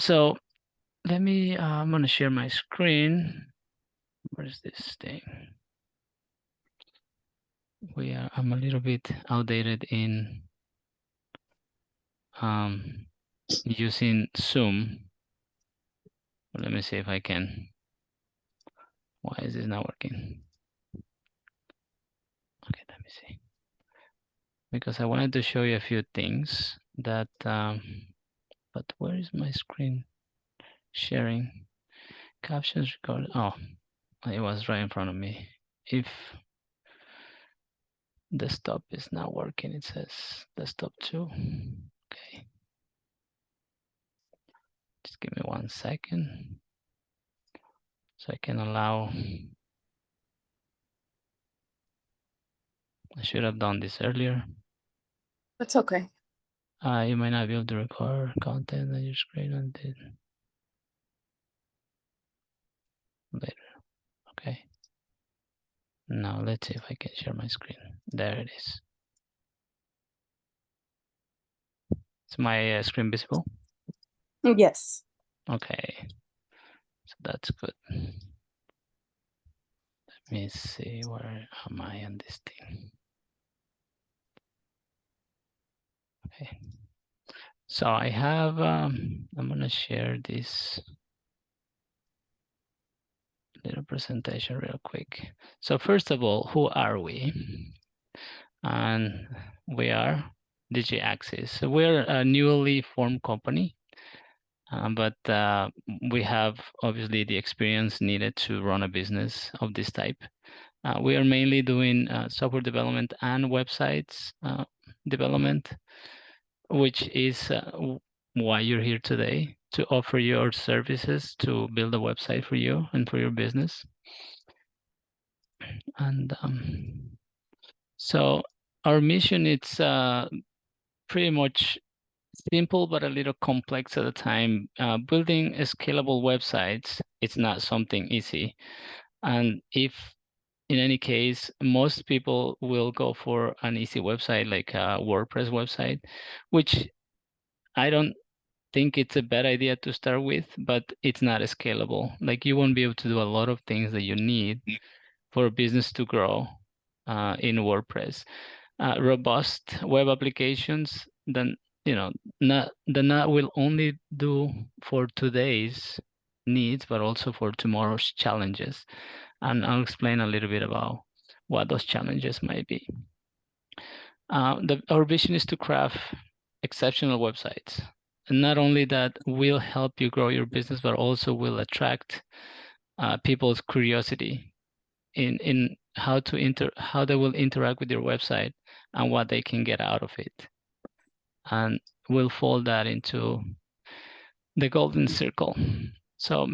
So let me, I'm going to share my screen. Where is this thing? I'm a little bit outdated in using Zoom. Let me see if I can. Why is this not working? Okay, let me see. Because I wanted to show you a few things that, but where is my screen sharing? Captions recorded. Oh, it was right in front of me. If desktop is not working, it says desktop 2. Okay. Just give me 1 second so I can allow. I should have done this earlier. That's okay. You might not be able to record content on your screen until later. Okay. Now let's see if I can share my screen. There it is. Is my screen visible? Yes. Okay. So that's good. Let me see, where am I on this thing? Okay. So I have, I'm gonna share this little presentation real quick. So first of all, who are we? And we are DG Axis. So we're a newly formed company, but we have obviously the experience needed to run a business of this type. We are mainly doing software development and websites development, which is why you're here today, to offer your services to build a website for you and for your business. And so our mission, it's pretty much simple, but a little complex at the time. Building a scalable websites, it's not something easy. And if in any case, most people will go for an easy website like a WordPress website, which I don't think it's a bad idea to start with, but it's not scalable. Like, you won't be able to do a lot of things that you need for a business to grow in WordPress. Robust web applications, then, not will only do for today's needs, but also for tomorrow's challenges. And I'll explain a little bit about what those challenges might be. Our vision is to craft exceptional websites. And not only that will help you grow your business, but also will attract people's curiosity in how they will interact with your website and what they can get out of it. And we'll fold that into the golden circle. So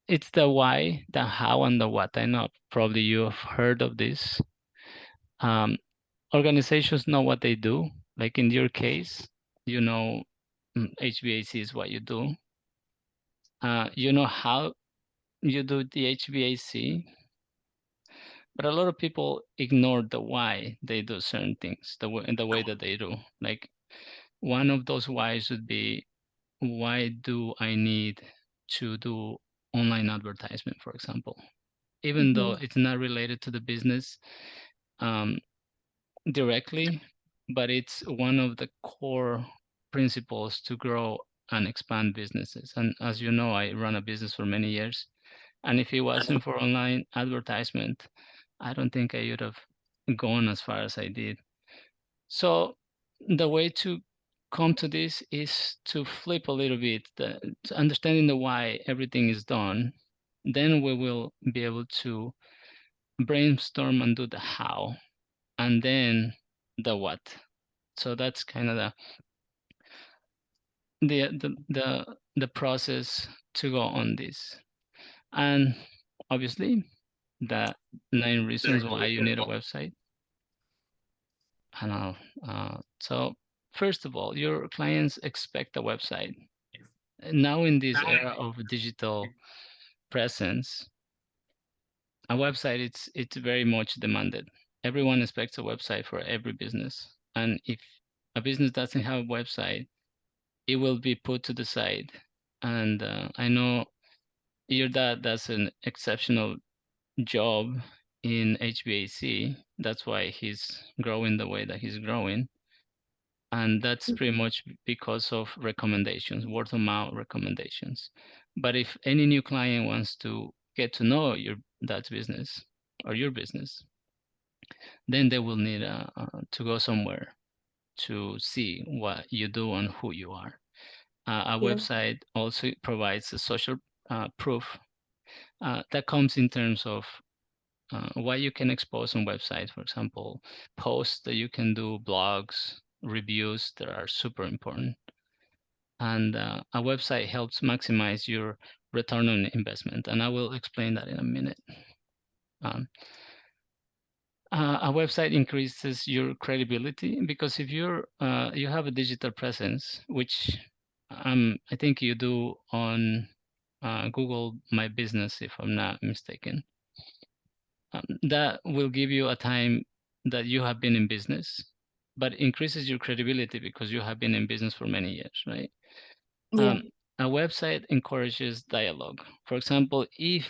it's the why, the how, and the what. I know probably you have heard of this. Organizations know what they do. Like in your case, HVAC is what you do. You know how you do the HVAC, but a lot of people ignore the why they do certain things, the way that they do. Like, one of those whys would be, why do I need to do online advertisement, for example? Even though it's not related to the business directly, but it's one of the core principles to grow and expand businesses. And as you know, I run a business for many years. And if it wasn't for online advertisement, I don't think I would have gone as far as I did. So the way to come to this is to flip a little bit, to understanding the why everything is done. Then we will be able to brainstorm and do the how, and then the what. So that's kind of the process to go on this. And obviously, the 9 reasons why you need a website. And so first of all, your clients expect a website. Now in this era of digital presence, a website, it's very much demanded. Everyone expects a website for every business. And if a business doesn't have a website, it will be put to the side And I know your dad does an exceptional job in HVAC. That's why he's growing the way that he's growing. And that's pretty much because of recommendations, word of mouth recommendations. But if any new client wants to get to know your dad's business or your business, then they will need to go somewhere to see what you do and who you are. A Yeah. website also provides a social proof that comes in terms of what you can expose on websites. For example, posts that you can do, blogs, reviews that are super important. And a website helps maximize your return on investment. And I will explain that in a minute. Um, a website increases your credibility because if you have a digital presence, which I think you do on Google My Business, if I'm not mistaken, that will give you a time that you have been in business, but increases your credibility because you have been in business for many years, right? Yeah. Um, a website encourages dialogue. For example, if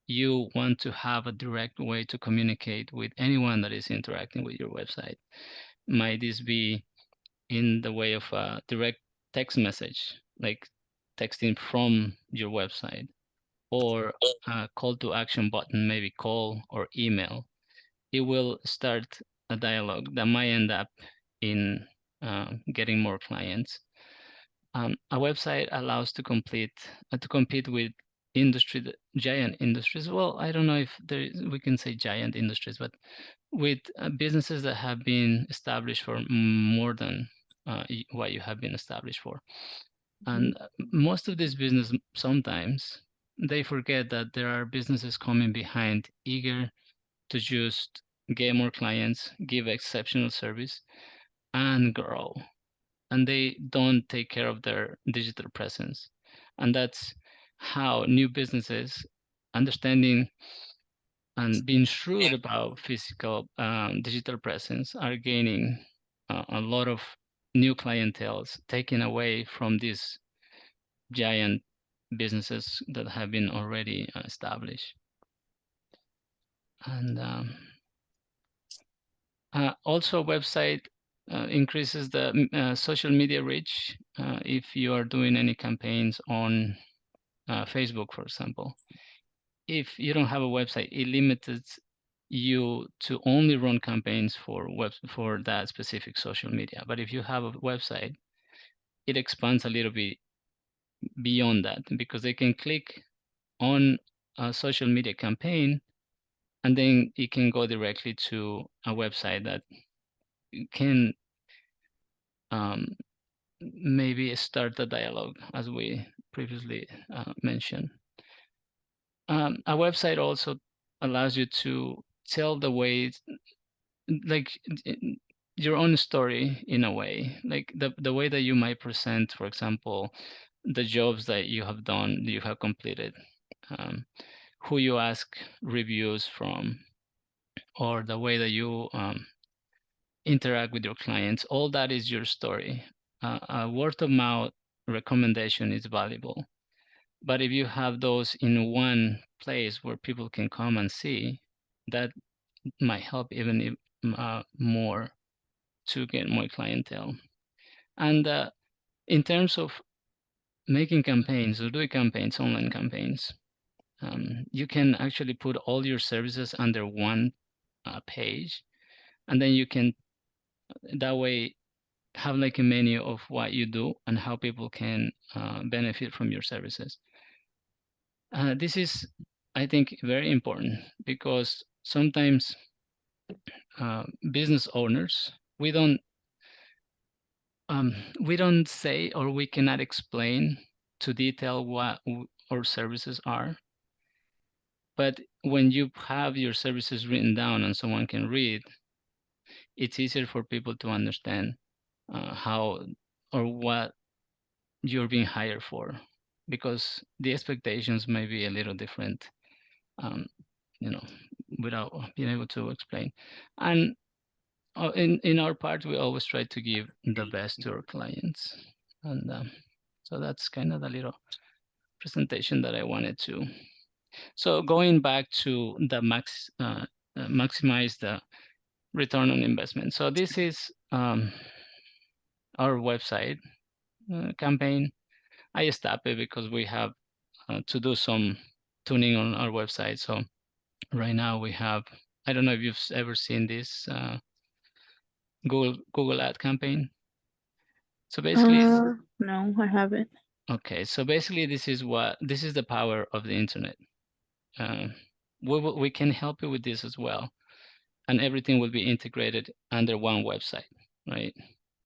you want to have a direct way to communicate with anyone that is interacting with your website, might this be in the way of a direct text message, like texting from your website, or a call to action button, maybe call or email. It will start a dialogue that might end up in getting more clients. A website allows to compete with giant industries. Well, I don't know if we can say giant industries, but with businesses that have been established for more than what you have been established for. Mhm. And most of these business sometimes they forget that there are businesses coming behind, eager to just get more clients, give exceptional service, and grow. And they don't take care of their digital presence. And that's how new businesses understanding and being shrewd about physical digital presence are gaining a lot of new clienteles, taken away from these giant businesses that have been already established. And also, website increases the social media reach. If you are doing any campaigns on Facebook, for example, if you don't have a website, it limits you to only run campaigns for that specific social media. But if you have a website, it expands a little bit beyond that because they can click on a social media campaign and then it can go directly to a website that can um, maybe start a dialogue, as we previously mentioned. A website also allows you to tell the way, like your own story in a way, like the way that you might present, for example, the jobs that you have done, you have completed, um, who you ask reviews from, or the way that you interact with your clients. All that is your story. A word of mouth recommendation is valuable. But if you have those in one place where people can come and see, that might help even if, more to get more clientele. And in terms of making campaigns or doing campaigns, online campaigns, you can actually put all your services under one page, and then you can that way have like a menu of what you do and how people can benefit from your services. This is, I think, very important because sometimes business owners we don't say or we cannot explain to detail what our services are. But when you have your services written down and someone can read, it's easier for people to understand how or what you're being hired for, because the expectations may be a little different, um, you know, without being able to explain. And in our part, we always try to give the best to our clients. And So that's kind of the little presentation that I wanted to. So going back to the maximize the return on investment. So this is our website campaign. I stopped it because we have to do some tuning on our website. So right now we have, I don't know if you've ever seen this Google ad campaign. So basically, No, I haven't. okay. So basically, this is the power of the internet. Uh, we can help you with this as well, and everything will be integrated under one website, right?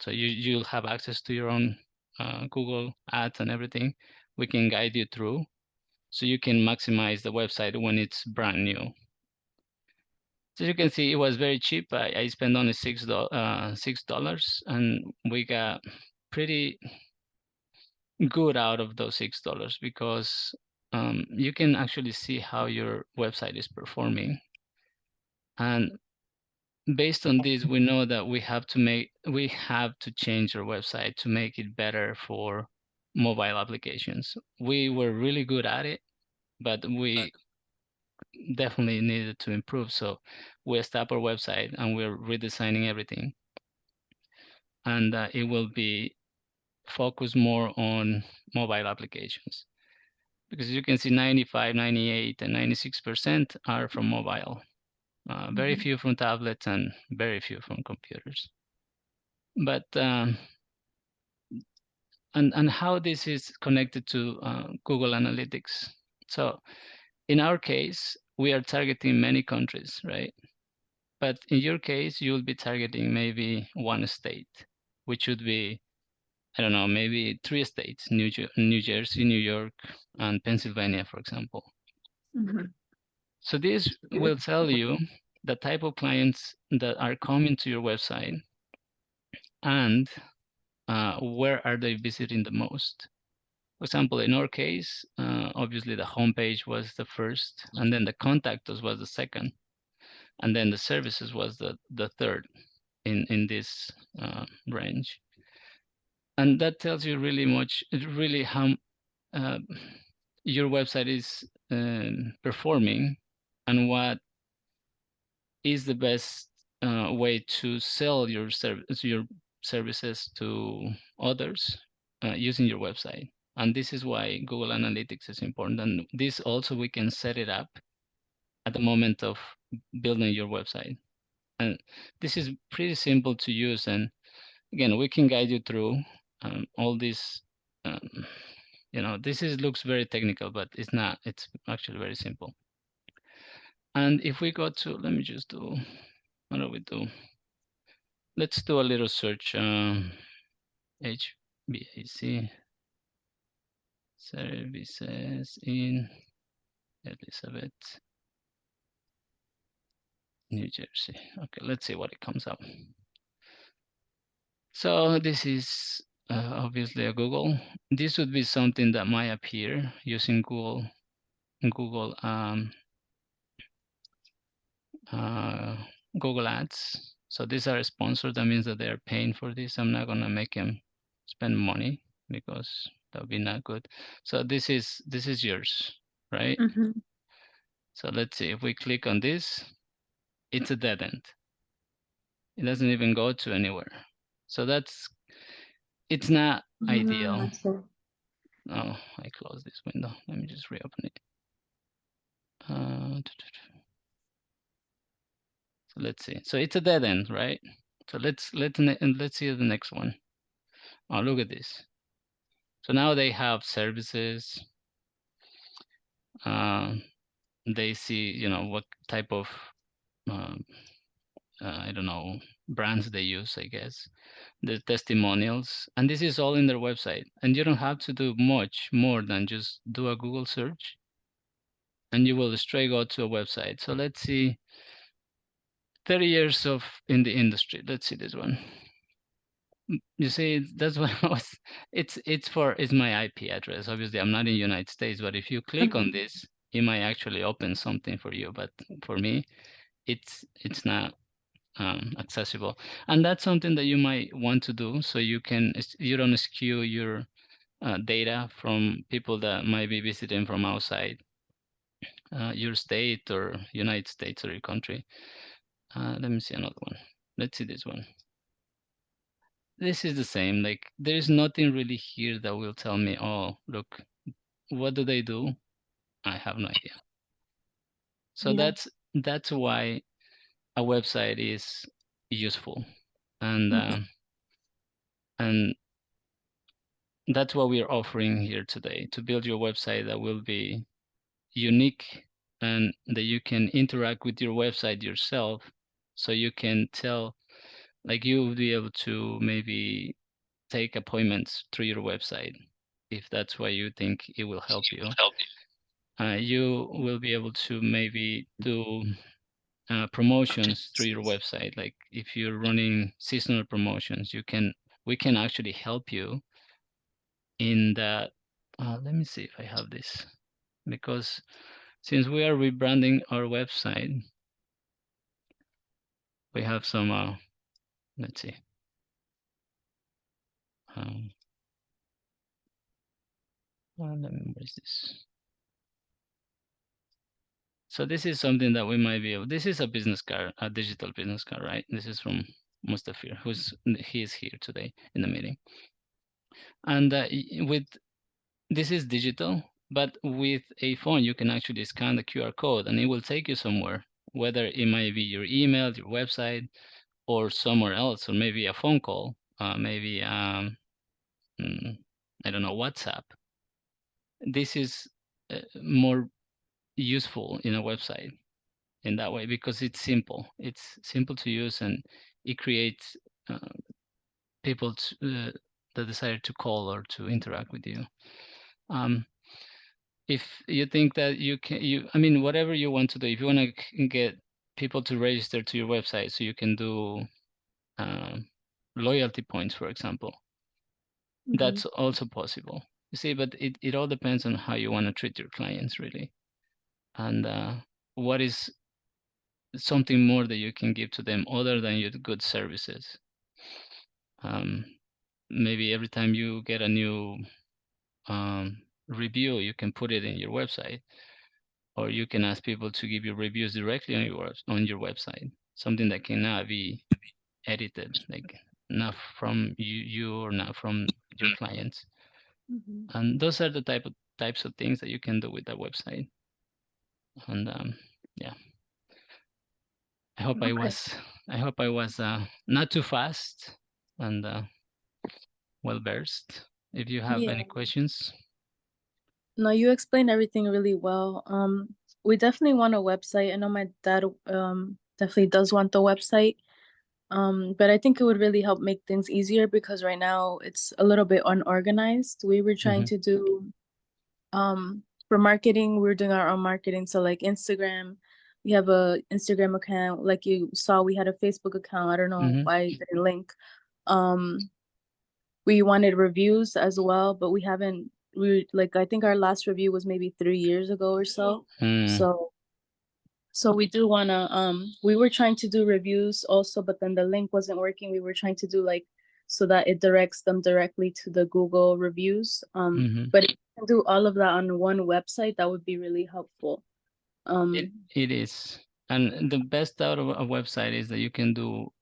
So you'll have access to your own Google ads and everything. We can guide you through, so you can maximize the website when it's brand new. So you can see it was very cheap. I spent only $6, and we got pretty good out of those $6 because you can actually see how your website is performing. And based on this, we know that we have to change our website to make it better for mobile applications. We were really good at it, but we definitely needed to improve. So we stopped our website and we're redesigning everything. And it will be focused more on mobile applications. Because you can see 95, 98, and 96% are from mobile. Very few from tablets and very few from computers. But and how this is connected to Google Analytics. So in our case, we are targeting many countries, right? But in your case, you'll be targeting maybe one state, which would be, I don't know, maybe 3 states: New Jersey, New York, and Pennsylvania, for example. So this will tell you the type of clients that are coming to your website and where are they visiting the most. For example, in our case, obviously the homepage was the first, and then the contact us was the second, and then the services was the third in this range. And that tells you really much, really how uh, your website is performing and what is the best way to sell your services to others using your website. And this is why Google Analytics is important. And this also we can set it up at the moment of building your website. And this is pretty simple to use. And again, we can guide you through all this. Um, this looks very technical, but it's not. It's actually very simple. And if we go to, let me just do, what do we do? Let's do a little search. HVAC services in Elizabeth, New Jersey. Okay, let's see what it comes up. So this is obviously a Google. This would be something that might appear using Google Google Ads. So these are sponsored. That means that they're paying for this. I'm not gonna make them spend money because that would be not good. So this is yours, right? So let's see, if we click on this, it's a dead end. It doesn't even go to anywhere. So it's not ideal. Oh, I closed this window. Let me just reopen it. So let's see. So it's a dead end, right? So let's see the next one. Oh, look at this. So now they have services. They see, what type of I don't know, brands they use, I guess, the testimonials, and this is all in their website. And you don't have to do much more than just do a Google search, and you will straight go to a website. So let's see, 30 years of in the industry. Let's see this one. You see, that's what I was. It's my IP address. Obviously, I'm not in the United States, but if you click on this, it might actually open something for you. But for me, it's not accessible, and that's something that you might want to do so you don't skew your data from people that might be visiting from outside your state or United States or your country. Let me see another one. Let's see this one. This is the same. Like there is nothing really here that will tell me, oh, look, what do they do? I have no idea. So Yeah. that's why a website is useful, and and that's what we are offering here today, to build your website that will be unique and that you can interact with your website yourself, so you can tell, like you will be able to maybe take appointments through your website if that's why you think it will help you. You will be able to maybe do promotions through your website. Like if you're running seasonal promotions, we can actually help you in that. Let me see if I have this, because since we are rebranding our website, we have some. Let's see. Um, let me. Where is this? So this is something that we might be able. This is a business card, a digital business card, right? This is from Mustafir, he is here today in the meeting, and with this is digital, but with a phone, you can actually scan the QR code and it will take you somewhere, whether it might be your email, your website, or somewhere else, or maybe a phone call, maybe, mm, I don't know, WhatsApp. This is more useful in a website in that way because it's simple. It's simple to use and it creates uh, people the desire to call or to interact with you. Um, if you think that I mean, whatever you want to do, if you want to get people to register to your website so you can do um, loyalty points, for example, Mm-hmm. that's also possible. You see, but it all depends on how you want to treat your clients, really, and what is something more that you can give to them other than your good services. Um, Maybe every time you get a new review, you can put it in your website, or you can ask people to give you reviews directly on your website. Something that cannot be edited, like not from you or not from your clients. Mm-hmm. And those are the types of things that you can do with that website. And yeah, I hope I Okay. was I hope I was not too fast and well versed. If you have Yeah. any questions. No, you explained everything really well. We definitely want a website. I know my dad definitely does want the website. But I think it would really help make things easier because right now it's a little bit unorganized. We were trying Hmm. to do for marketing, we are doing our own marketing. So like Instagram, we have a Instagram account. Like you saw, we had a Facebook account. I don't know Hmm. why it didn't link. Um, we wanted reviews as well, but we haven't. We like I think our last review was maybe 3 years ago or so. Mm. So we do wanna we were trying to do reviews also, but then the link wasn't working. We were trying to do like so that it directs them directly to the Google reviews. Hmm. But if you can do all of that on one website, that would be really helpful. It Um it is, and the best out of a website is that you can do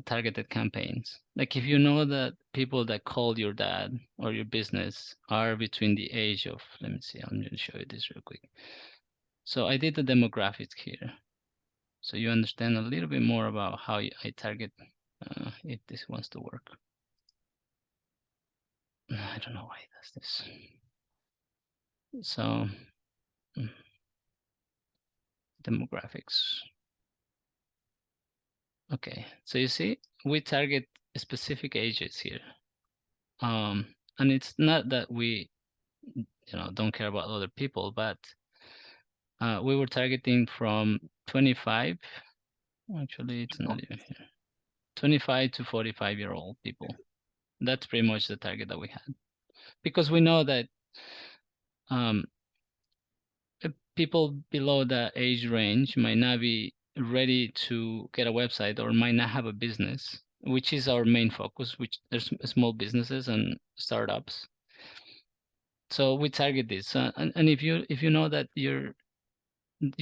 targeted campaigns. Like if you know that people that call your dad or your business are between the age of, let me see, I'm going to show you this real quick. So I did the demographics here, so you understand a little bit more about how I target if this wants to work. I don't know why it does this. So mm, demographics. Okay, so you see, we target specific ages here. And it's not that we, don't care about other people, but we were targeting from 25. Actually, it's not even here. 25 to 45-year-old people. That's pretty much the target that we had, because we know that um, people below that age range might not be ready to get a website or might not have a business, which is our main focus, which there's small businesses and startups. So we target this, and if you know that your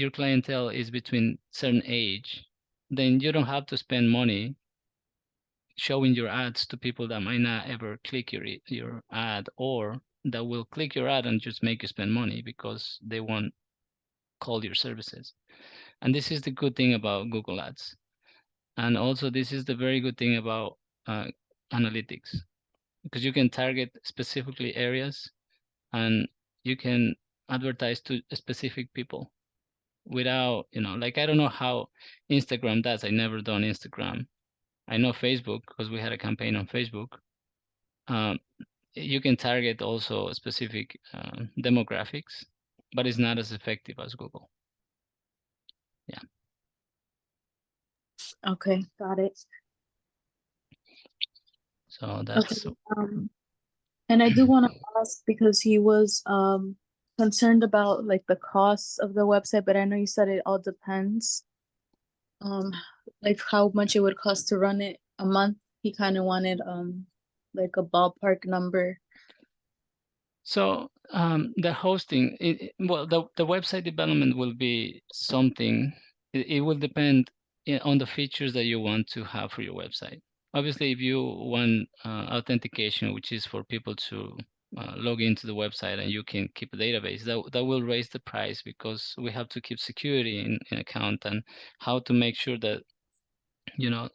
clientele is between certain age, then you don't have to spend money showing your ads to people that might not ever click your ad, or that will click your ad and just make you spend money because they won't call your services. And this is the good thing about Google Ads. And also this is the very good thing about uh, analytics, because you can target specifically areas and you can advertise to specific people without, like, I don't know how Instagram does. I never done Instagram. I know Facebook because we had a campaign on Facebook. Um, you can target also specific demographics, but it's not as effective as Google. Yeah. Okay, got it. So Okay. that's And I do want to ask because he was concerned about like the costs of the website, but I know you said it all depends. Um, like how much it would cost to run it a month. He kind of wanted like a ballpark number. so the hosting. Well, the website development will be something. It will depend on the features that you want to have for your website. Obviously, if you want authentication, which is for people to log into the website and you can keep a database, that will raise the price because we have to keep security in account, and how to make sure that you know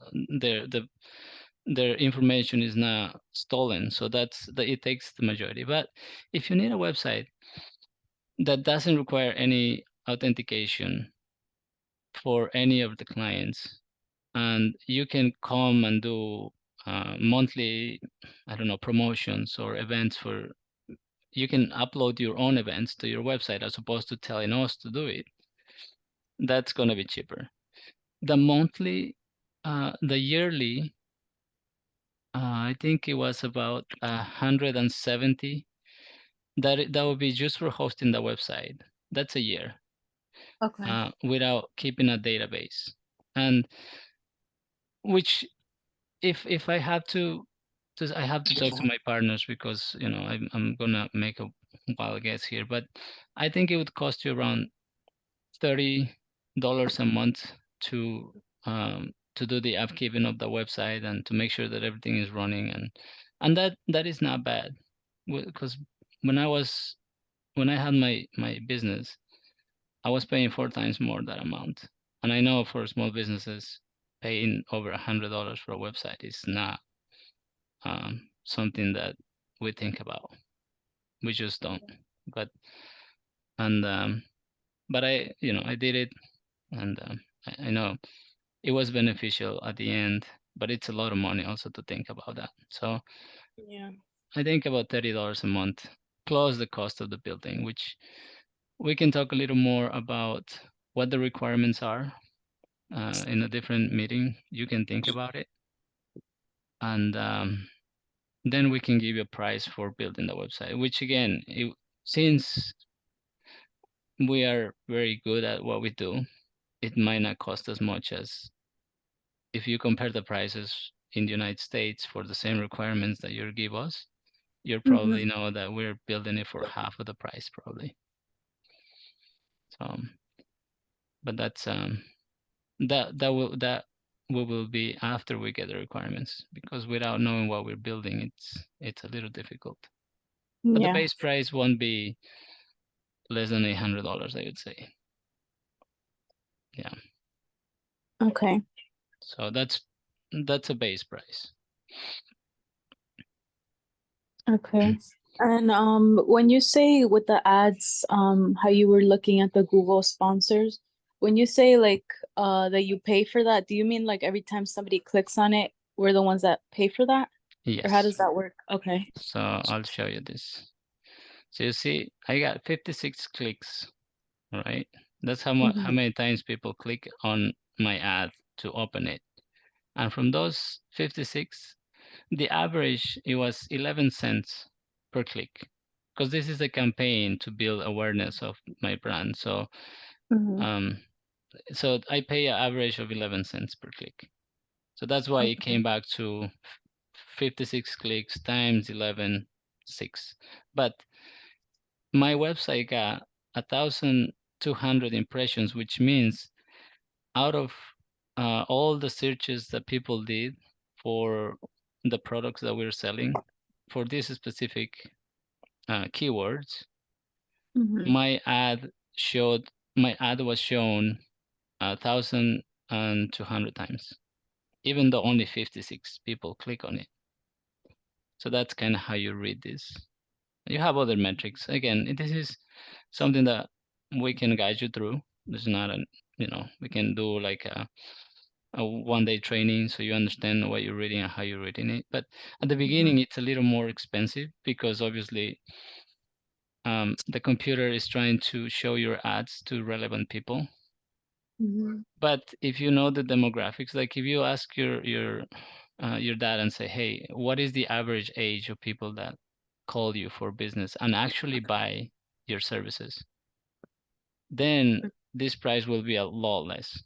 their information is not stolen. So it takes the majority. But if you need a website that doesn't require any authentication for any of the clients, and you can come and do monthly, I don't know, promotions or events for, you can upload your own events to your website as opposed to telling us to do it. That's going to be cheaper. The monthly, the yearly, I think it was about 170. That would be just for hosting the website. That's a year, Okay. without keeping a database. And which, if I have to, I have to talk to my partners because I'm gonna make a wild guess here, but I think it would cost you around $30 a month to do the upkeeping of the website and to make sure that everything is running, and that is not bad, because when I was when I had my business, I was paying 4 times more that amount. And I know for small businesses, paying over $100 for a website is not something that we think about. We just don't. But and but I did it, and I know it was beneficial at the end. But it's a lot of money also to think about that. So Yeah. I think about $30 a month, plus the cost of the building, which we can talk a little more about what the requirements are in a different meeting. You can think about it, and then we can give you a price for building the website. Which again, since we are very good at what we do, it might not cost as much as if you compare the prices in the United States for the same requirements that you give us. You probably Mhm. know that we're building it for half of the price, probably. So, but that we will be after we get the requirements, because without knowing what we're building, it's a little difficult. But the Yeah. base price won't be less than $800, I would say. Yeah. Okay. So that's a base price. Okay. And when you say with the ads, how you were looking at the Google sponsors, when you say like that you pay for that, do you mean like every time somebody clicks on it, we're the ones that pay for that? Or how Yes. does that work? Okay. So I'll show you this. So you see, I got 56 clicks, right? That's how Mm-hmm. many times people click on my ad to open it. And from those 56, the average, it was 11 cents per click, because this is a campaign to build awareness of my brand. So Mm-hmm. um, so I pay an average of 11 cents per click. So that's why it Okay. came back to 56 clicks times 11, 6. But my website got 1,200 impressions, which means out of all the searches that people did for the products that we're selling for these specific keywords, Mm-hmm. my ad was shown 1,200 times, even though only 56 people click on it. So that's kind of how you read this. You have other metrics. Again, this is something that we can guide you through. There's not a, we can do like a 1 day training so you understand what you're reading and how you're reading it. But at the Mm-hmm. beginning, it's a little more expensive because obviously the computer is trying to show your ads to relevant people. Mm-hmm. But if you know the demographics, like if you ask your dad and say, "Hey, what is the average age of people that call you for business and actually buy your services?" Then this price will be a lot less.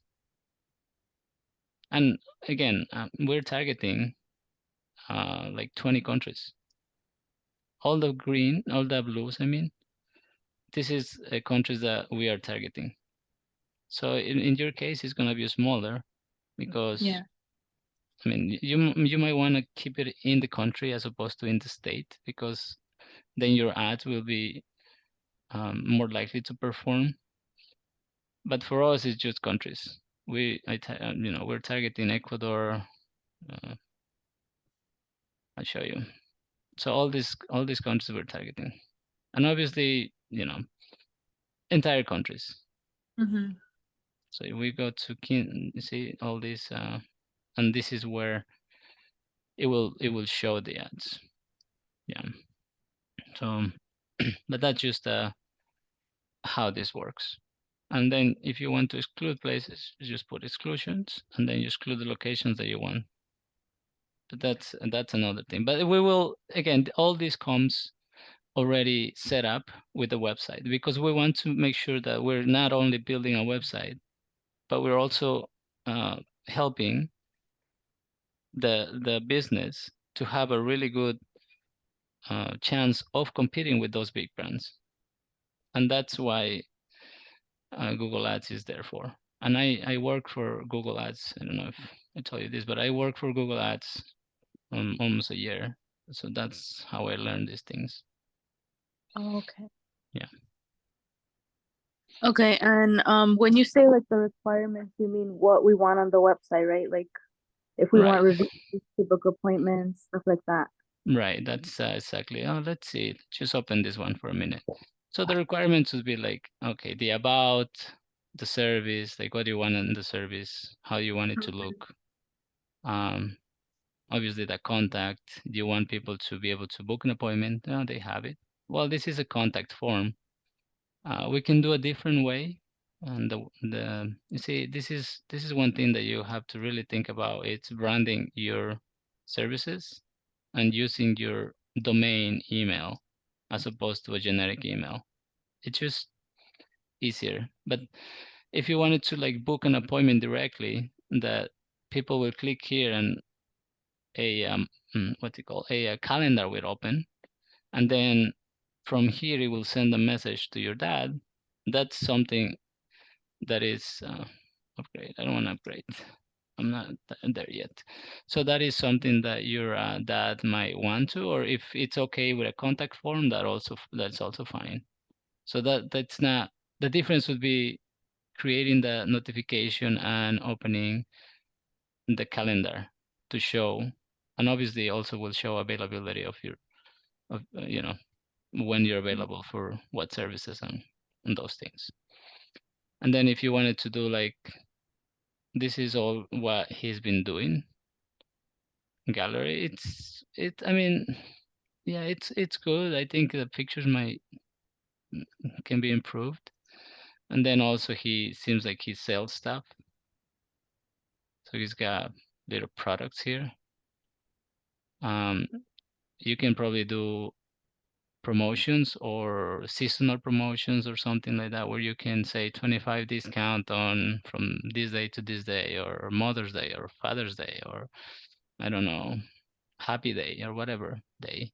And again, we're targeting like 20 countries. All the green, all the blues, I mean, this is countries that we are targeting. So in your case, it's gonna be smaller because Yeah. I mean you might want to keep it in the country as opposed to in the state because then your ads will be more likely to perform. But for us, it's just countries. We're targeting Ecuador. Uh, I'll show you. So all these countries we're targeting, and obviously entire countries. Mm-hmm. So if we go to you see all these, and this is where it will show the ads. Yeah. So, but that's just how this works. And then if you want to exclude places, you just put exclusions, and then you exclude the locations that you want. But that's another thing. But we will again, all this comes already set up with the website because we want to make sure that we're not only building a website, but we're also helping the business to have a really good chance of competing with those big brands. And that's why Google Ads is there for. And I work for Google Ads. I don't know if I told you this, but I work for Google Ads almost a year. So that's how I learned these things. Oh, okay. Yeah. Okay, and when you say like the requirements, you mean what we want on the website, right? Like if we want Right. reviews to book appointments, stuff like that. Right. That's exactly. Oh, let's see. Just open this one for a minute. So the requirements would be like, okay, the about, the service, like what do you want in the service, how you want it to look. Um, Obviously the contact. Do you want people to be able to book an appointment? No, they have it. Well, this is a contact form. We can do a different way. And the you see, this is one thing that you have to really think about. It's branding your services and using your domain email as opposed to a generic email. It's just easier. But if you wanted to like book an appointment directly, that people will click here and a what do you call a calendar will open, and then from here it will send a message to your dad. That's something that is upgrade. I don't want to upgrade. I'm not there yet. So that is something that your dad might want to, or if it's okay with a contact form, that's also fine. So that's not the difference would be creating the notification and opening the calendar to show, and obviously also will show availability of your of when you're available for what services and those things. And then if you wanted to do like this is all what he's been doing gallery, I mean, yeah, it's good. I think the pictures might can be improved. And then also he seems like he sells stuff, so he's got little products here. um you can probably do promotions or seasonal promotions or something like that, where you can say 25 discount on from this day to this day, or Mother's Day or Father's Day, or I don't know, Happy Day or whatever day.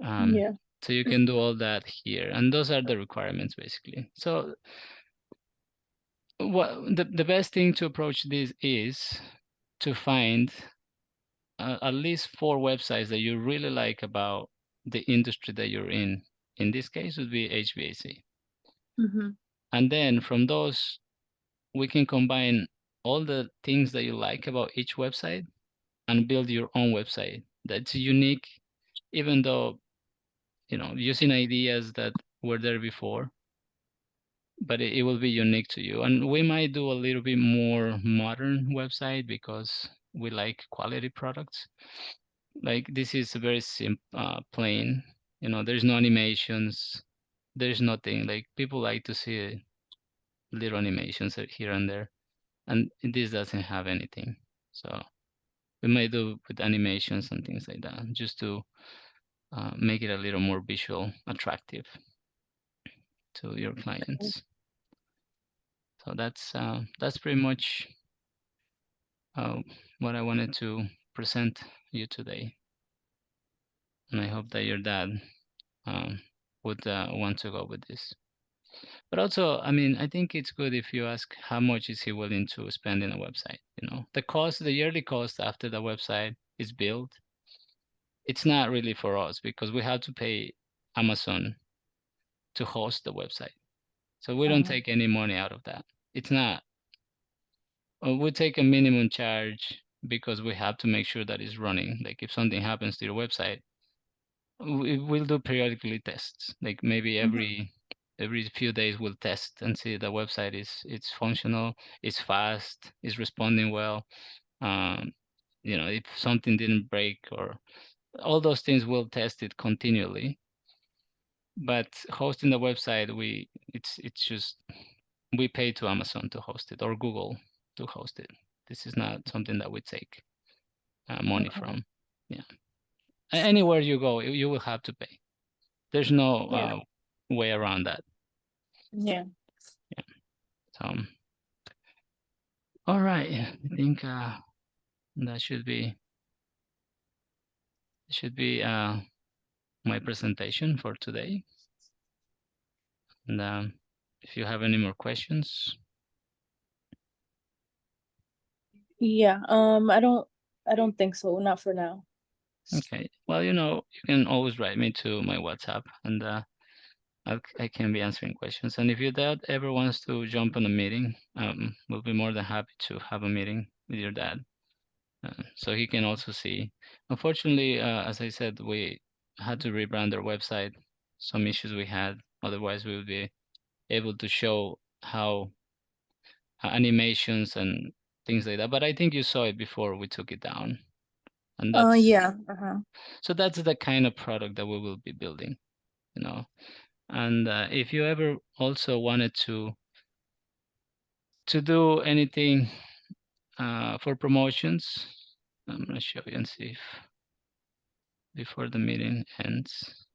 um Yeah. So you can do all that here, and those are the requirements basically. So what the best thing to approach this is to find at least 4 websites that you really like about the industry that you're in. In this case, would be HVAC. Mm-hmm. And then from those, we can combine all the things that you like about each website and build your own website that's unique, even though, using ideas that were there before, but it will be unique to you. And we might do a little bit more modern website because we like quality products. Like this is a very simple, plain. There's no animations. There's nothing. Like people like to see little animations here and there, and this doesn't have anything. So we might do with animations and things like that, just to make it a little more visual, attractive to your clients. So that's pretty much uh, what I wanted to present you today, and I hope that your dad um, would want to go with this. But also, I mean, I think it's good if you ask how much is he willing to spend in a website. The cost, the yearly cost after the website is built, it's not really for us because we have to pay Amazon to host the website. So we don't take any money out of that. It's not, we take a minimum charge because we have to make sure that it's running. Like if something happens to your website, we'll do periodically tests. Like maybe Mm-hmm. every few days we'll test and see the website it's functional, it's fast, it's responding well. Um, if something didn't break or all those things, we'll test it continually. But hosting the website, it's just we pay to Amazon to host it or Google to host it. This is not something that we take money Okay. from. Yeah, anywhere you go, you will have to pay. There's no Yeah. way around that. Yeah. Yeah. So, all right. I think that should be my presentation for today. And if you have any more questions, Yeah. I don't think so. Not for now. okay. Well, you can always write me to my WhatsApp, and I can be answering questions. And if your dad ever wants to jump on a meeting, we'll be more than happy to have a meeting with your dad, so he can also see. Unfortunately, as I said, we had to rebrand our website. Some issues we had. Otherwise, we would be able to show how animations and things like that. But I think you saw it before we took it down, and Yeah. Uh-huh. that's the kind of product that we will be building. You know, and if you ever also wanted to do anything for promotions, I'm gonna show you and see if before the meeting ends,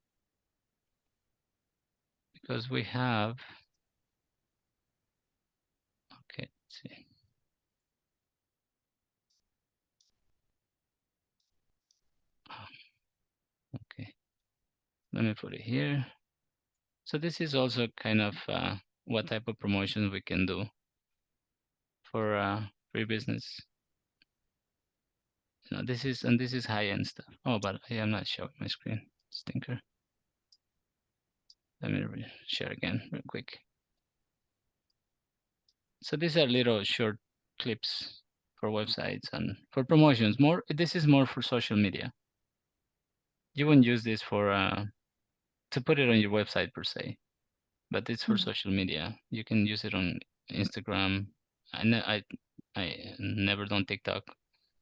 because we have. Okay, let's see. Oh, okay, let me put it here. So this is also kind of what type of promotions we can do for free business. This is high-end stuff. Oh, but I am not showing my screen. Stinker. Let me share again real quick. So these are little short clips for websites and for promotions. This is more for social media. You wouldn't use this for to put it on your website per se, but it's for Mhm. social media. You can use it on Instagram. I never done TikTok.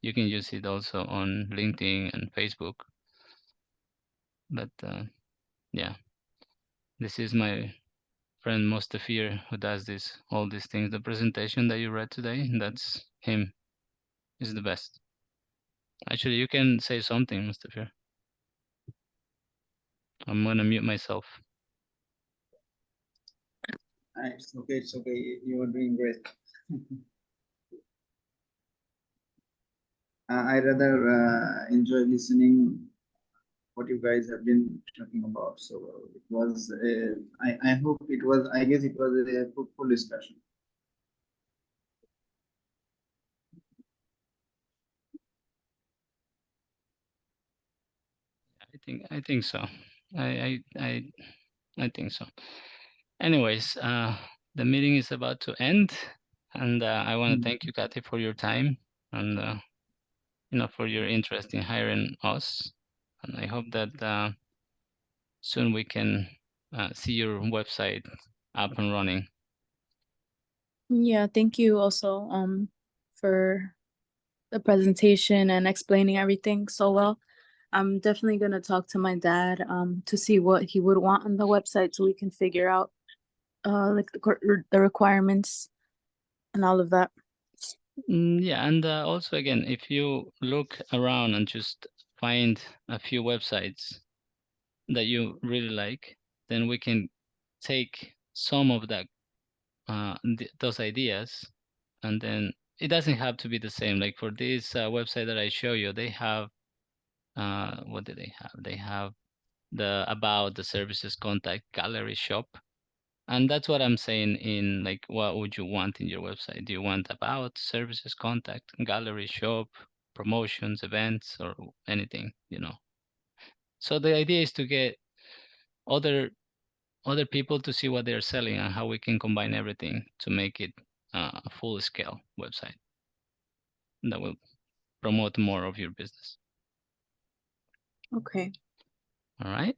You can use it also on LinkedIn and Facebook. But yeah, this is my friend Mustafir who does all these things. The presentation that you read today, that's him. Is the best. Actually, you can say something, Mustafir. I'm gonna mute myself. It's okay. It's okay. You are doing great. I rather enjoy listening what you guys have been talking about. So it was, I hope it was, I guess it was a fruitful discussion. I think so. I think so. Anyways, the meeting is about to end, and I want to thank you, Kathy, for your time and for your interest in hiring us. And I hope that soon we can see your website up and running. Yeah, thank you also for the presentation and explaining everything so well. I'm definitely gonna talk to my dad to see what he would want on the website so we can figure out like the requirements and all of that. Yeah, and also again, if you look around and just find a few websites that you really like, then we can take some of that those ideas, and then it doesn't have to be the same. Like for this website that I show you, they have what do they have? They have the about, the services, contact, gallery, shop. And that's what I'm saying in like, what would you want in your website? Do you want about, services, contact, gallery, shop, promotions, events, or anything, So the idea is to get other other people to see what they're selling and how we can combine everything to make it a full scale website that will promote more of your business. Okay. All right.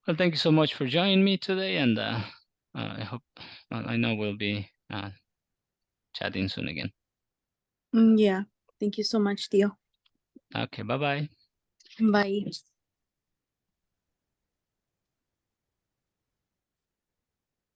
Well, thank you so much for joining me today, and I hope I know we'll be chatting soon again. Yeah. Thank you so much, Theo. Okay, bye-bye. Bye.